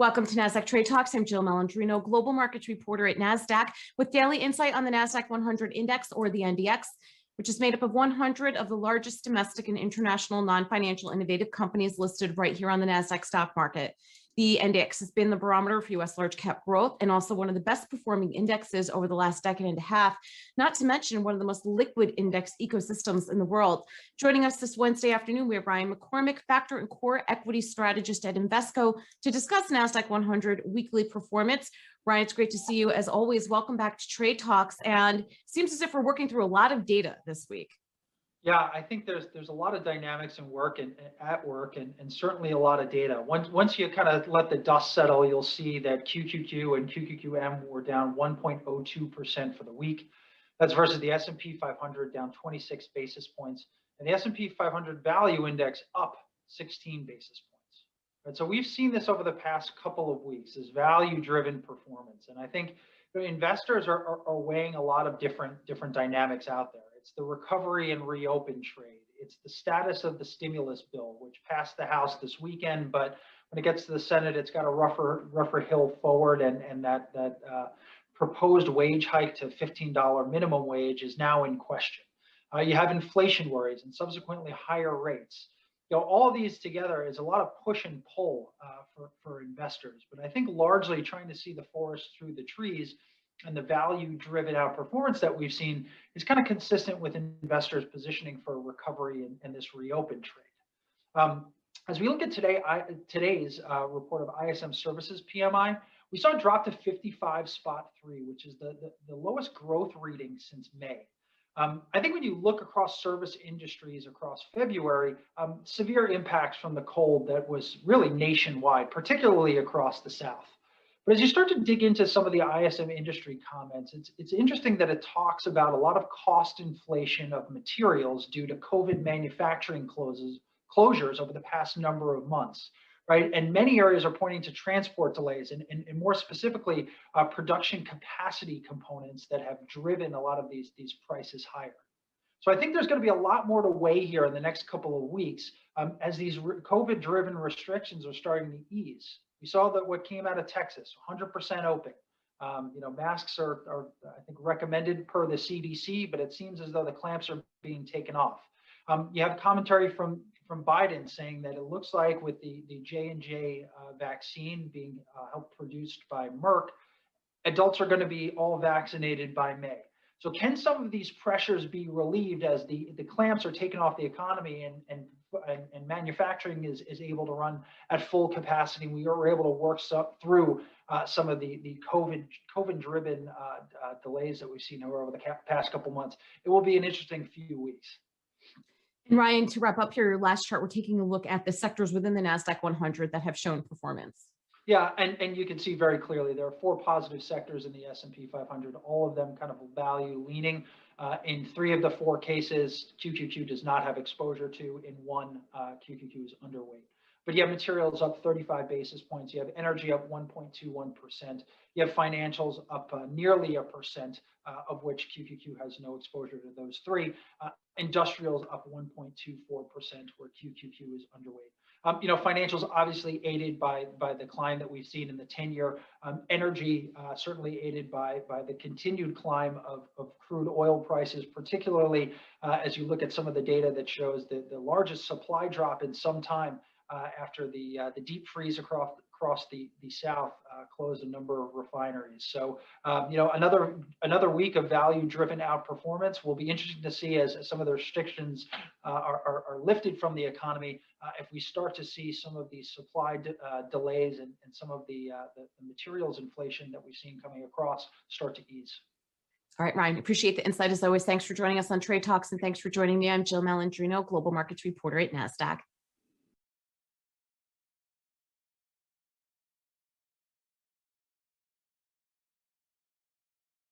Welcome to Nasdaq Trade Talks. I'm Jill Malandrino, global markets reporter at Nasdaq, with daily insight on the Nasdaq-100 index, or the NDX, which is made up of 100 of the largest domestic and international non-financial innovative companies listed right here on the Nasdaq stock market. The NDX has been the barometer for U.S. large cap growth and also one of the best performing indexes over the last decade and a half, not to mention one of the most liquid index ecosystems in the world. Joining us this Wednesday afternoon, we have Ryan McCormack, factor and core equity strategist at Invesco, to discuss Nasdaq-100 weekly performance. Ryan, it's great to see you as always. Welcome back to Trade Talks. And it seems as if we're working through a lot of data this week. Yeah, I think there's a lot of dynamics in work and at work and certainly a lot of data. Once you kind of let the dust settle, you'll see that QQQ and QQQM were down 1.02% for the week. That's versus the S&P 500 down 26 basis points, and the S&P 500 value index up 16 basis points. Right, so we've seen this over the past couple of weeks, this value-driven performance, and I think investors are weighing a lot of different dynamics out there. It's the recovery and reopen trade. It's the status of the stimulus bill, which passed the House this weekend, but when it gets to the Senate, it's got a rougher hill forward, and that proposed wage hike to $15 minimum wage is now in question. You have inflation worries and subsequently higher rates. All of these together is a lot of push and pull for investors, but I think largely trying to see the forest through the trees, and the value-driven outperformance that we've seen is kind of consistent with investors positioning for recovery and this reopen trade. As we look at today's report of ISM Services PMI, we saw it drop to 55.3, which is the lowest growth reading since May. I think when you look across service industries across February, severe impacts from the cold that was really nationwide, particularly across the South. But as you start to dig into some of the ISM industry comments, it's interesting that it talks about a lot of cost inflation of materials due to COVID manufacturing closures over the past number of months, right? And many areas are pointing to transport delays and more specifically, production capacity components that have driven a lot of these prices higher. So I think there's going to be a lot more to weigh here in the next couple of weeks as these COVID-driven restrictions are starting to ease. We saw that what came out of Texas, 100% open. Masks are I think recommended per the CDC, but it seems as though the clamps are being taken off. You have commentary from Biden saying that it looks like with the J&J vaccine being helped produced by Merck, adults are going to be all vaccinated by May. So can some of these pressures be relieved as the clamps are taken off the economy and manufacturing is able to run at full capacity? We are able to work through some of the COVID-driven delays that we've seen over the past couple months. It will be an interesting few weeks. And Ryan, to wrap up here, your last chart, we're taking a look at the sectors within the Nasdaq-100 that have shown performance. Yeah, and you can see very clearly there are 4 positive sectors in the S&P 500, all of them kind of value leaning. In 3 of the 4 cases, QQQ does not have exposure to. In 1, QQQ is underweight. But you have materials up 35 basis points. You have energy up 1.21%. You have financials up nearly 1%, of which QQQ has no exposure to those 3. Industrials up 1.24%, where QQQ is underweight. Financials obviously aided by the climb that we've seen in the 10-year. Energy certainly aided by the continued climb of crude oil prices, particularly as you look at some of the data that shows the largest supply drop in some time after the deep freeze across the South closed a number of refineries. So, another week of value-driven outperformance will be interesting to see as some of the restrictions are lifted from the economy. If we start to see some of these supply delays and some of the materials inflation that we've seen coming across start to ease. All right, Ryan, appreciate the insight as always. Thanks for joining us on Trade Talks, and thanks for joining me. I'm Jill Malandrino, global markets reporter at Nasdaq.